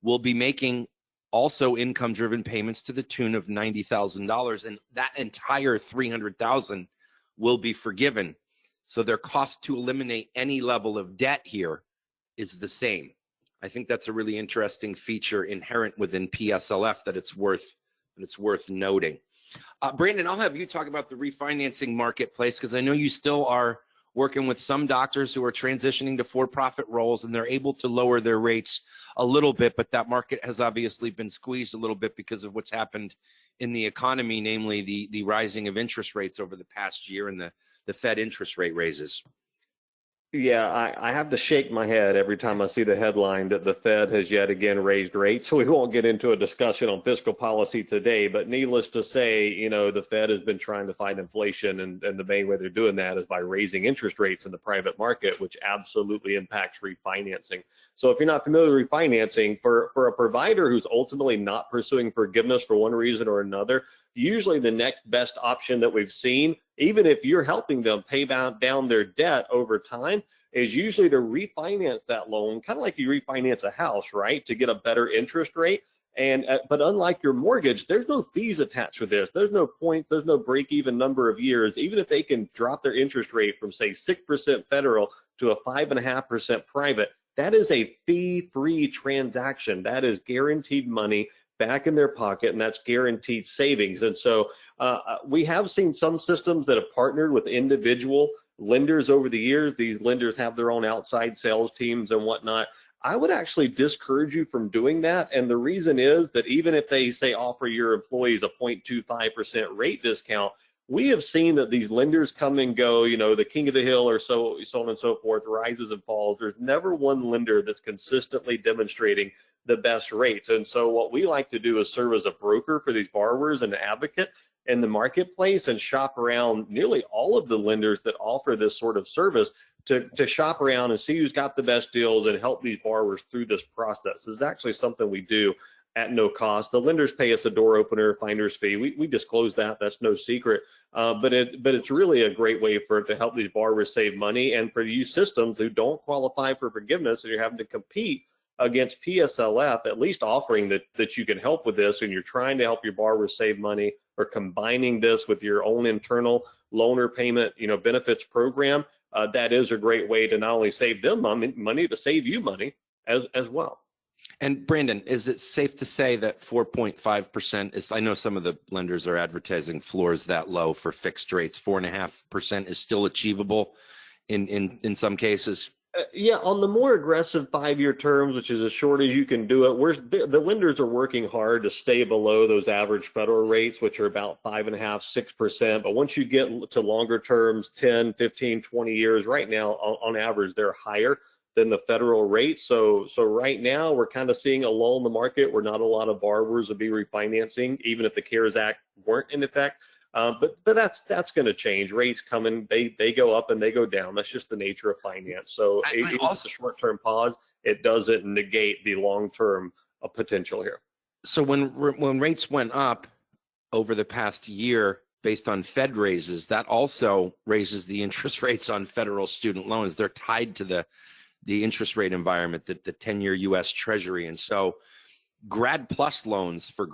will be making also income-driven payments to the tune of $90,000, and that entire $300,000 will be forgiven. So their cost to eliminate any level of debt here is the same. I think that's a really interesting feature inherent within PSLF that it's worth noting. Brandon, I'll have you talk about the refinancing marketplace, because I know you still are working with some doctors who are transitioning to for-profit roles, and they're able to lower their rates a little bit, but that market has obviously been squeezed a little bit because of what's happened in the economy, namely the rising of interest rates over the past year and the Fed interest rate raises. Yeah, I have to shake my head every time I see the headline that the Fed has yet again raised rates. So we won't get into a discussion on fiscal policy today, but needless to say, the Fed has been trying to fight inflation, and the main way they're doing that is by raising interest rates in the private market, which absolutely impacts refinancing. So if you're not familiar with refinancing, for a provider who's ultimately not pursuing forgiveness for one reason or another, usually the next best option that we've seen, even if you're helping them pay down their debt over time, is usually to refinance that loan, kind of like you refinance a house, right, to get a better interest rate. And but unlike your mortgage, there's no fees attached with this. There's no points. There's no break-even number of years. Even if they can drop their interest rate from, say, 6% federal to a 5.5% private, that is a fee-free transaction. That is guaranteed money back in their pocket, and that's guaranteed savings. And so we have seen some systems that have partnered with individual lenders over the years. These lenders have their own outside sales teams and whatnot. I would actually discourage you from doing that. And the reason is that even if they say offer your employees a 0.25% rate discount, we have seen that these lenders come and go, the king of the hill or so on and so forth, rises and falls. There's never one lender that's consistently demonstrating the best rates. And so what we like to do is serve as a broker for these borrowers and an advocate in the marketplace, and shop around nearly all of the lenders that offer this sort of service to shop around and see who's got the best deals and help these borrowers through this process. This is actually something we do at no cost. The lenders pay us a door opener finder's fee. We disclose that. That's no secret. But it's really a great way to help these borrowers save money, and for you systems who don't qualify for forgiveness and you're having to compete against PSLF, at least offering that you can help with this, and you're trying to help your borrowers save money, or combining this with your own internal loaner payment, benefits program. That is a great way to not only save them money, to save you money as well. And Brandon, is it safe to say that 4.5% is, I know some of the lenders are advertising floors that low for fixed rates, 4.5% is still achievable in some cases? Yeah, on the more aggressive 5-year terms, which is as short as you can do it, the lenders are working hard to stay below those average federal rates, which are about 5.5%, 6%. But once you get to longer terms, 10, 15, 20 years, right now, on average, they're higher than the federal rate. So right now, we're kind of seeing a lull in the market where not a lot of borrowers will be refinancing, even if the CARES Act weren't in effect. But that's going to change. Rates coming, they go up and they go down. That's just the nature of finance. So it's a short-term pause. It doesn't negate the long-term potential here. So when rates went up over the past year based on Fed raises, that also raises the interest rates on federal student loans. They're tied to the interest rate environment, the 10-year U.S. Treasury, and so Grad Plus loans for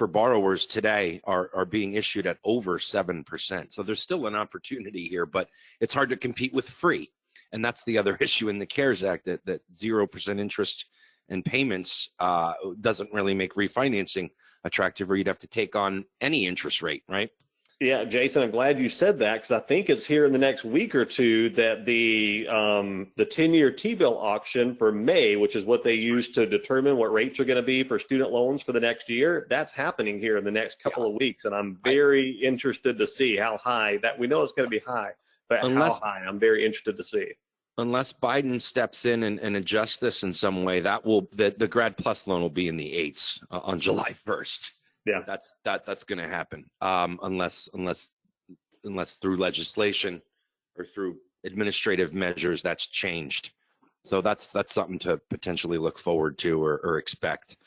borrowers today are being issued at over 7%. So there's still an opportunity here, but it's hard to compete with free. And that's the other issue in the CARES Act, that 0% interest and payments doesn't really make refinancing attractive, or you'd have to take on any interest rate, right? Yeah, Jason, I'm glad you said that, because I think it's here in the next week or two that the 10-year T-bill auction for May, which is what they use to determine what rates are going to be for student loans for the next year, that's happening here in the next couple of weeks. And I'm very interested to see how high that. We know it's going to be high, but how high, I'm very interested to see. Unless Biden steps in and adjusts this in some way, the Grad Plus loan will be in the 8s on July 1st. Yeah, that's going to happen, unless through legislation or through administrative measures that's changed. So that's something to potentially look forward to or expect.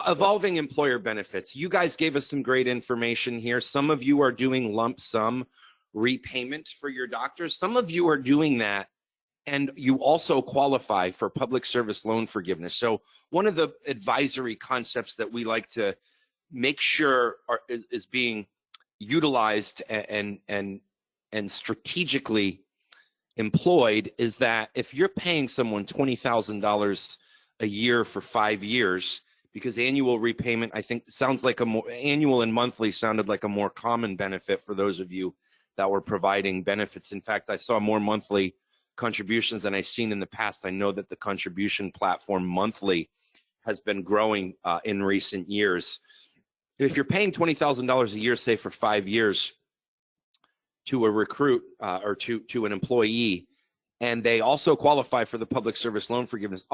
Evolving employer benefits. You guys gave us some great information here. Some of you are doing lump sum repayment for your doctors. Some of you are doing that, and you also qualify for public service loan forgiveness. So one of the advisory concepts that we like to make sure is being utilized and strategically employed is that if you're paying someone $20,000 a year for 5 years, because annual repayment, I think, sounds like annual and monthly sounded like a more common benefit for those of you that were providing benefits. In fact, I saw more monthly contributions than I've seen in the past. I know that the contribution platform monthly has been growing in recent years. If you're paying $20,000 a year, say for 5 years, to a recruit or to an employee, and they also qualify for the public service loan forgiveness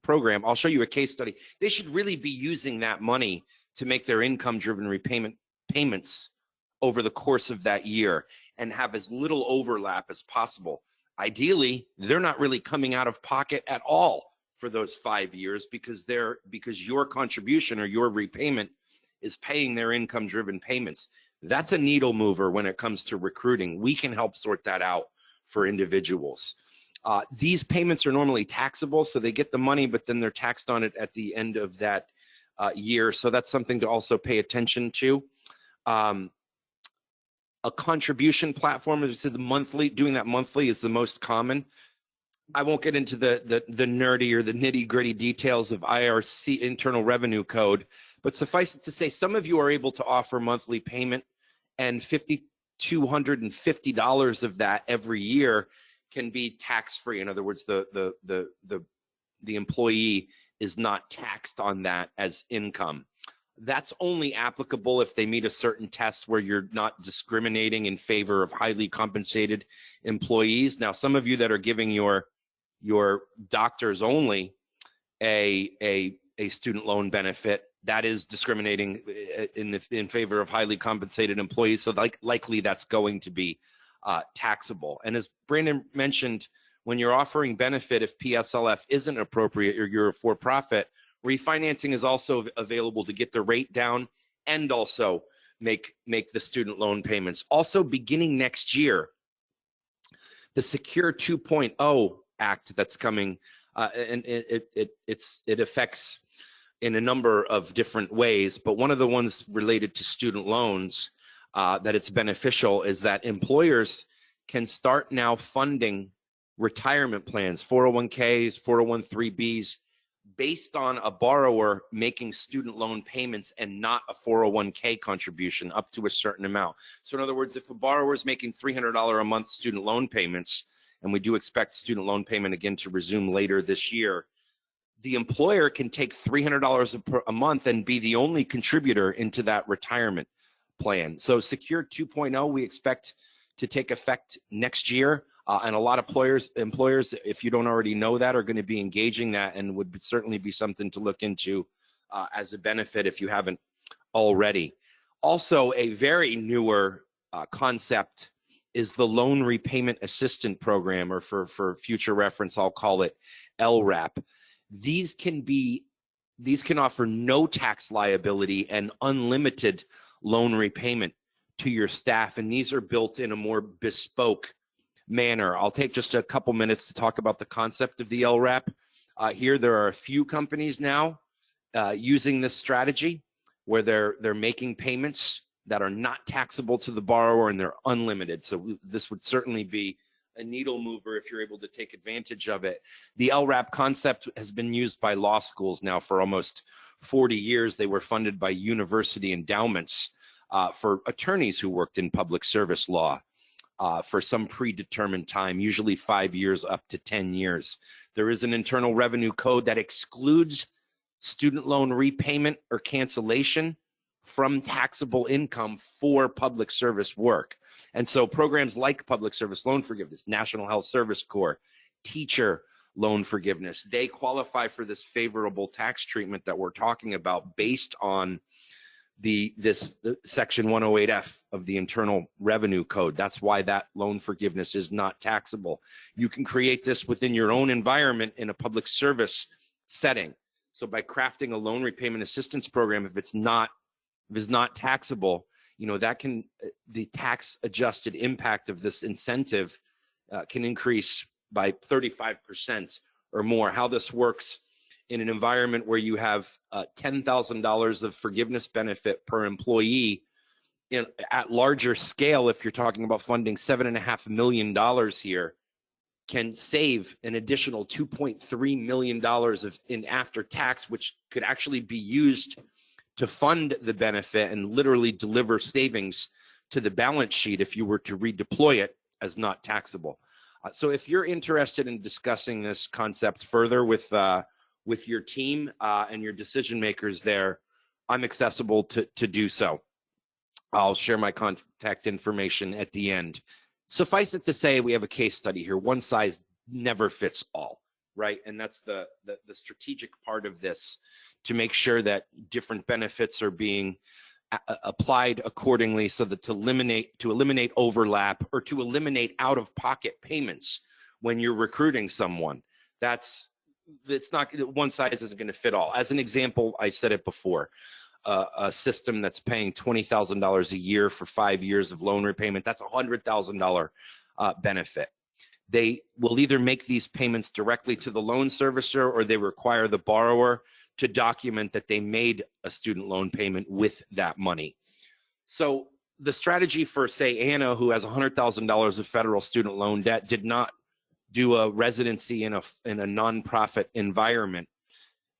program, I'll show you a case study. They should really be using that money to make their income-driven payments over the course of that year and have as little overlap as possible. Ideally, they're not really coming out of pocket at all for those 5 years because your contribution or your repayment is paying their income-driven payments. That's a needle mover when it comes to recruiting. We can help sort that out for individuals. These payments are normally taxable, so they get the money, but then they're taxed on it at the end of that year. So that's something to also pay attention to. A contribution platform, as I said, doing that monthly is the most common. I won't get into the nerdy or the nitty-gritty details of IRC, Internal Revenue Code, but suffice it to say, some of you are able to offer monthly payment, and $5,250 of that every year can be tax-free. In other words, the employee is not taxed on that as income. That's only applicable if they meet a certain test where you're not discriminating in favor of highly compensated employees. Now, some of you that are giving your doctors only a student loan benefit, that is discriminating in favor of highly compensated employees. So likely that's going to be taxable. And as Brandon mentioned, when you're offering benefit, if PSLF isn't appropriate or you're a for-profit, Refinancing is also available to get the rate down and also make the student loan payments. Also, beginning next year, the Secure 2.0 Act that's coming, and it affects in a number of different ways, but one of the ones related to student loans that it's beneficial is that employers can start now funding retirement plans, 401ks, 401(b)(3)s, based on a borrower making student loan payments and not a 401k contribution up to a certain amount. So in other words, if a borrower is making $300 a month student loan payments, and we do expect student loan payment again to resume later this year, the employer can take $300 a month and be the only contributor into that retirement plan. So Secure 2.0, we expect to take effect next year. And a lot of employers, if you don't already know that, are going to be engaging that, and would certainly be something to look into as a benefit if you haven't already. Also, a very newer concept is the Loan Repayment Assistance Program, or for future reference, I'll call it LRAP. These can offer no tax liability and unlimited loan repayment to your staff, and these are built in a more bespoke manner. I'll take just a couple minutes to talk about the concept of the LRAP. Here, there are a few companies now using this strategy where they're making payments that are not taxable to the borrower, and they're unlimited. So this would certainly be a needle mover if you're able to take advantage of it. The LRAP concept has been used by law schools now for almost 40 years. They were funded by university endowments for attorneys who worked in public service law for some predetermined time, usually 5 years up to 10 years. There is an Internal Revenue Code that excludes student loan repayment or cancellation from taxable income for public service work. And so programs like Public Service Loan Forgiveness, National Health Service Corps, teacher loan forgiveness, they qualify for this favorable tax treatment that we're talking about based on the Section 108F of the Internal Revenue Code. That's why that loan forgiveness is not taxable. You can create this within your own environment in a public service setting. So by crafting a loan repayment assistance program, if it's not taxable, the tax adjusted impact of this incentive can increase by 35% or more. How this works in an environment where you have $10,000 of forgiveness benefit per employee, at larger scale, if you're talking about funding $7.5 million here, can save an additional $2.3 million in after tax, which could actually be used to fund the benefit and literally deliver savings to the balance sheet if you were to redeploy it as not taxable. So if you're interested in discussing this concept further with your team and your decision makers there, I'm accessible to do so. I'll share my contact information at the end. Suffice it to say, we have a case study here. One size never fits all, right? And that's the strategic part of this, to make sure that different benefits are being applied accordingly, so that to eliminate overlap or to eliminate out-of-pocket payments when you're recruiting someone. It's not, one size isn't going to fit all. As an example, I said it before, a system that's paying $20,000 a year for 5 years of loan repayment, that's a $100,000 benefit. They will either make these payments directly to the loan servicer, or they require the borrower to document that they made a student loan payment with that money. So the strategy for, say, Anna, who has $100,000 of federal student loan debt, did not do a residency in a nonprofit environment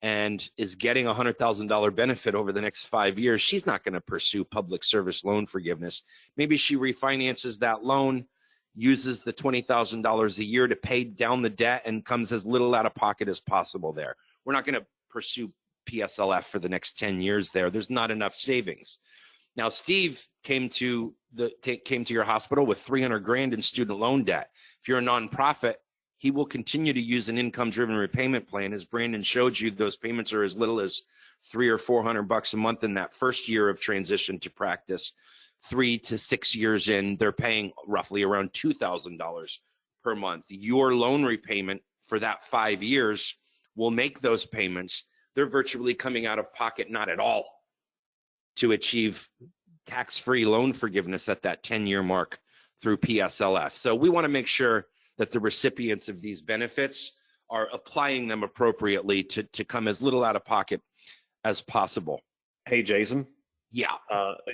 and is getting a $100,000 benefit over the next 5 years. She's not going to pursue public service loan forgiveness. Maybe she refinances that loan, uses the $20,000 a year to pay down the debt, and comes as little out of pocket as possible there. We're not going to pursue PSLF for the next 10 years there. There's not enough savings. Now, Steve came to your hospital with $300,000 in student loan debt. If you're a nonprofit, he will continue to use an income-driven repayment plan. As Brandon showed you, those payments are as little as $300 or $400 a month in that first year of transition to practice. 3 to 6 years in, they're paying roughly around $2,000 per month. Your loan repayment for that 5 years will make those payments. they're virtually coming out of pocket not at all to achieve tax-free loan forgiveness at that 10-year mark through PSLF. So we want to make sure that the recipients of these benefits are applying them appropriately to come as little out of pocket as possible. Hey, Jason. Yeah.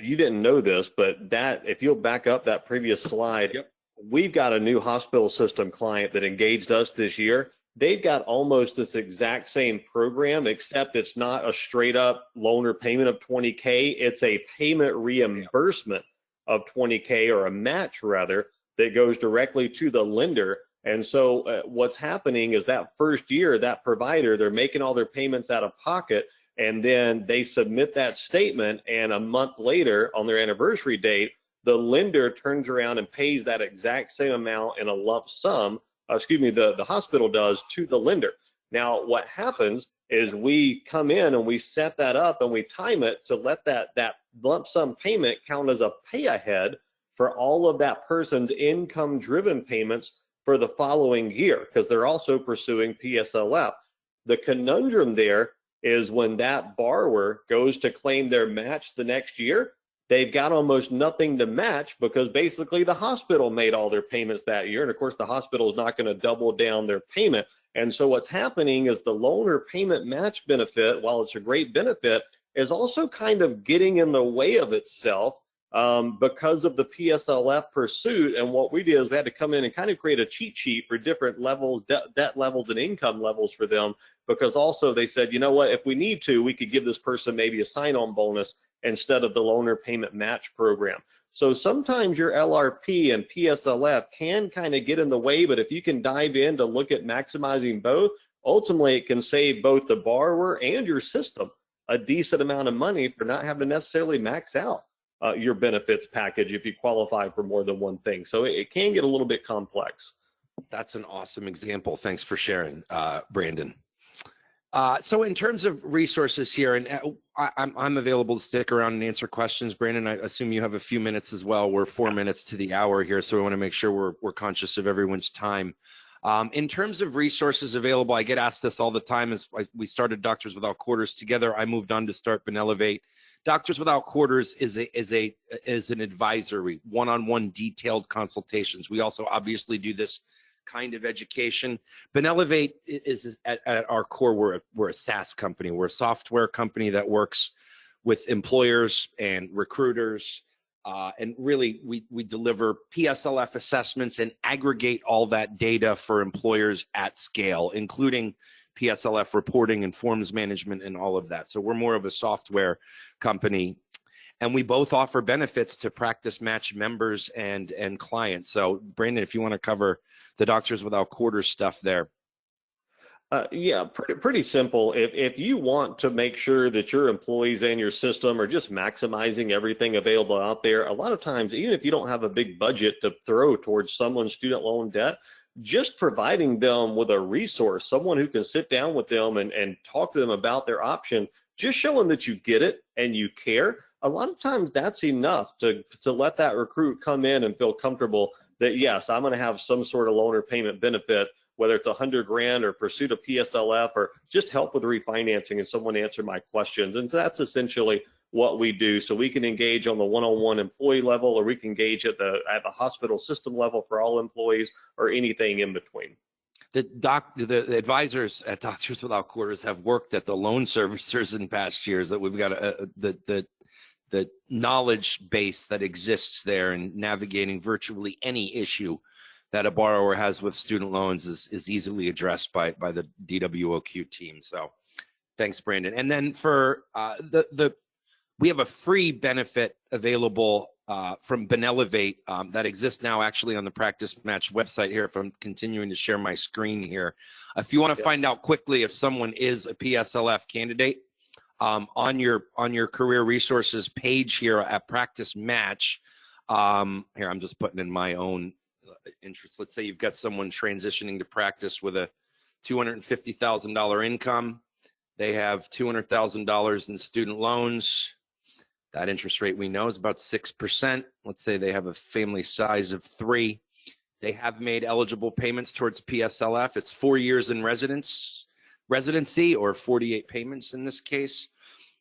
You didn't know this, but that, if you'll back up that previous slide, Yep. We've got a new hospital system client that engaged us this year. They've got almost this exact same program, except it's not a straight up loaner payment of 20K. It's a payment reimbursement of 20K, or a match rather, that goes directly to the lender. And so what's happening is that first year, that provider, they're making all their payments out of pocket, and then they submit that statement, and a month later on their anniversary date, the lender turns around and pays that exact same amount in a lump sum, the hospital does, to the lender. Now, what happens is we come in and we set that up and we time it to let that lump sum payment count as a pay ahead for all of that person's income driven payments for the following year, because they're also pursuing PSLF. The conundrum there is when that borrower goes to claim their match the next year, they've got almost nothing to match, because basically the hospital made all their payments that year. And of course, the hospital is not going to double down their payment. And so what's happening is the loaner payment match benefit, while it's a great benefit, is also kind of getting in the way of itself because of the PSLF pursuit. And what we did is we had to come in and kind of create a cheat sheet for different levels, debt levels and income levels for them, because also they said, you know what, if we need to, we could give this person maybe a sign-on bonus instead of the loaner payment match program. So sometimes your LRP and PSLF can kind of get in the way, but if you can dive in to look at maximizing both, ultimately it can save both the borrower and your system a decent amount of money for not having to necessarily max out your benefits package if you qualify for more than one thing. So it can get a little bit complex. That's an awesome example. Thanks for sharing, Brandon. So in terms of resources here, and I'm available to stick around and answer questions. Brandon, I assume you have a few minutes as well. We're 4 minutes to the hour here, so we want to make sure we're conscious of everyone's time. In terms of resources available, I get asked this all the time. As we started Doctors Without Quarters together, I moved on to start Benelevate. Doctors Without Quarters is an advisory, one-on-one detailed consultations. We also obviously do this kind of education. Benelevate is at our core, we're a SaaS company. We're a software company that works with employers and recruiters. And really, we deliver PSLF assessments and aggregate all that data for employers at scale, including PSLF reporting and forms management and all of that. So we're more of a software company. And we both offer benefits to Practice Match members and clients. So, Brandon, if you want to cover the Doctors Without Quarters stuff there. Yeah, pretty simple. If you want to make sure that your employees and your system are just maximizing everything available out there, a lot of times, even if you don't have a big budget to throw towards someone's student loan debt, just providing them with a resource, someone who can sit down with them and talk to them about their option, just showing that you get it and you care. A lot of times that's enough to let that recruit come in and feel comfortable that, yes, I'm going to have some sort of loaner payment benefit, whether it's $100,000 or pursuit of PSLF or just help with refinancing and someone answer my questions. And so that's essentially what we do. So we can engage on the one-on-one employee level, or we can engage at the hospital system level for all employees, or anything in between. The advisors at Doctors Without Quarters have worked at the loan servicers in past years. That we've got the knowledge base that exists there, and navigating virtually any issue that a borrower has with student loans is easily addressed by the DWOQ team. So thanks, Brandon. And then for we have a free benefit available from Benelevate that exists now actually on the Practice Match website here, if I'm continuing to share my screen here. If you want to find out quickly if someone is a PSLF candidate, on your career resources page here at Practice Match, here I'm just putting in my own interest. Let's say you've got someone transitioning to practice with a $250,000 income. They have $200,000 in student loans. That interest rate we know is about 6%. Let's say they have a family size of 3. They have made eligible payments towards PSLF. It's 4 years in residence, residency, or 48 payments in this case.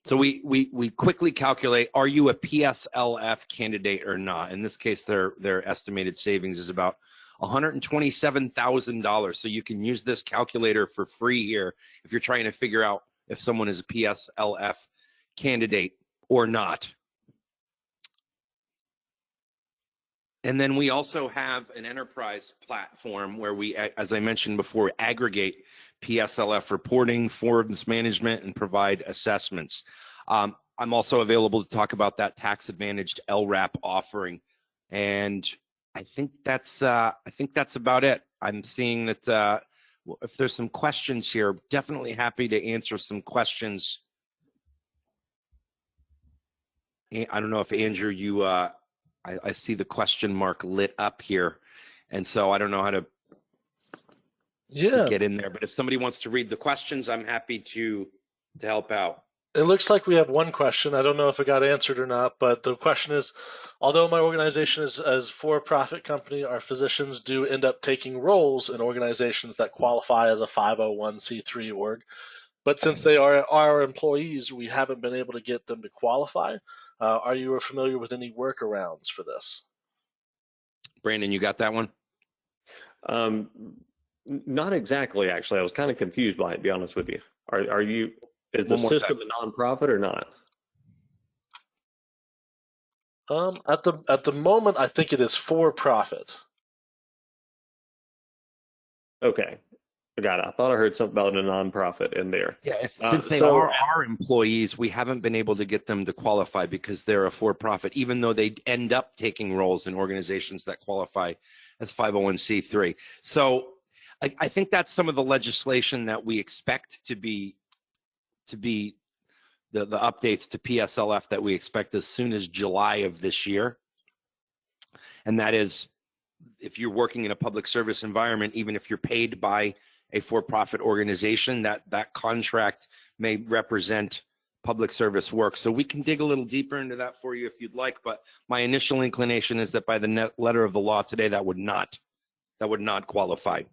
So we quickly calculate, are you a PSLF candidate or not? In this case, their estimated savings is about $127,000. So you can use this calculator for free here if you're trying to figure out if someone is a PSLF candidate or not. And then we also have an enterprise platform where we, as I mentioned before, aggregate PSLF reporting, forms management, and provide assessments. I'm also available to talk about that tax-advantaged LRAP offering. And I think that's about it. I'm seeing that if there's some questions here, definitely happy to answer some questions. I don't know if Andrew, you I see the question mark lit up here, and so I don't know how to get in there. But if somebody wants to read the questions, I'm happy to help out. It looks like we have one question. I don't know if it got answered or not, but the question is, although my organization is a for-profit company, our physicians do end up taking roles in organizations that qualify as a 501c3 org. But since they are our employees, we haven't been able to get them to qualify. Are you familiar with any workarounds for this? Brandon, you got that one? Not exactly, actually. I was kind of confused by it, to be honest with you. Are you, is the system a nonprofit or not? At the moment, I think it is for profit. Okay. I got it. I thought I heard something about a nonprofit in there. Yeah, since they are our employees, we haven't been able to get them to qualify because they're a for-profit, even though they end up taking roles in organizations that qualify as 501c3. So I think that's some of the legislation that we expect to be the updates to PSLF that we expect as soon as July of this year. And that is, if you're working in a public service environment, even if you're paid by a for-profit organization, that contract may represent public service work. So we can dig a little deeper into that for you if you'd like, but my initial inclination is that by the letter of the law today, that would not qualify.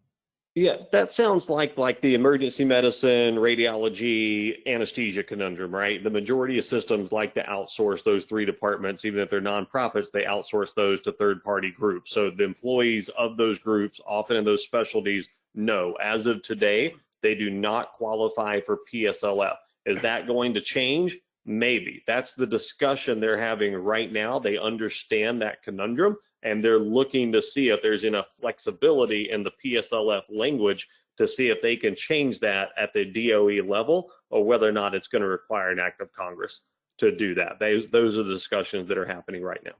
Yeah, that sounds like the emergency medicine, radiology, anesthesia conundrum, right? The majority of systems like to outsource those three departments. Even if they're nonprofits, they outsource those to third-party groups. So the employees of those groups, often in those specialties, no, as of today, they do not qualify for PSLF. Is that going to change? Maybe. That's the discussion they're having right now. They understand that conundrum, and they're looking to see if there's enough flexibility in the PSLF language to see if they can change that at the DOE level, or whether or not it's going to require an act of Congress to do that. Those are the discussions that are happening right now.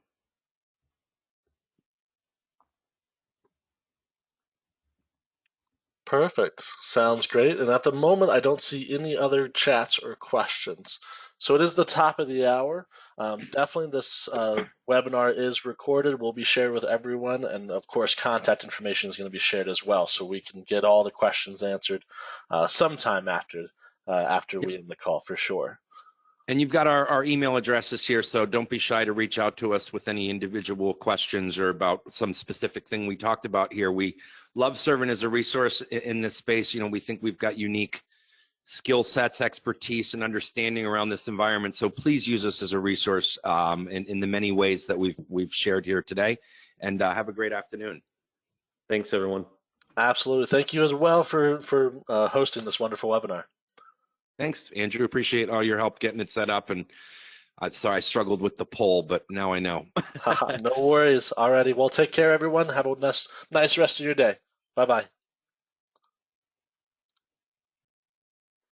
Perfect. Sounds great. And at the moment, I don't see any other chats or questions. So it is the top of the hour. Definitely this webinar is recorded, will be shared with everyone. And of course, contact information is going to be shared as well, so we can get all the questions answered sometime after we end the call for sure. And you've got our email addresses here, so don't be shy to reach out to us with any individual questions or about some specific thing we talked about here. We love serving as a resource in this space. You know, we think we've got unique skill sets, expertise, and understanding around this environment. So please use us as a resource in the many ways that we've shared here today. And have a great afternoon. Thanks, everyone. Absolutely. Thank you as well for hosting this wonderful webinar. Thanks, Andrew. Appreciate all your help getting it set up. And sorry, I struggled with the poll, but now I know. No worries. Alrighty. Well, take care, everyone. Have a nice rest of your day. Bye-bye.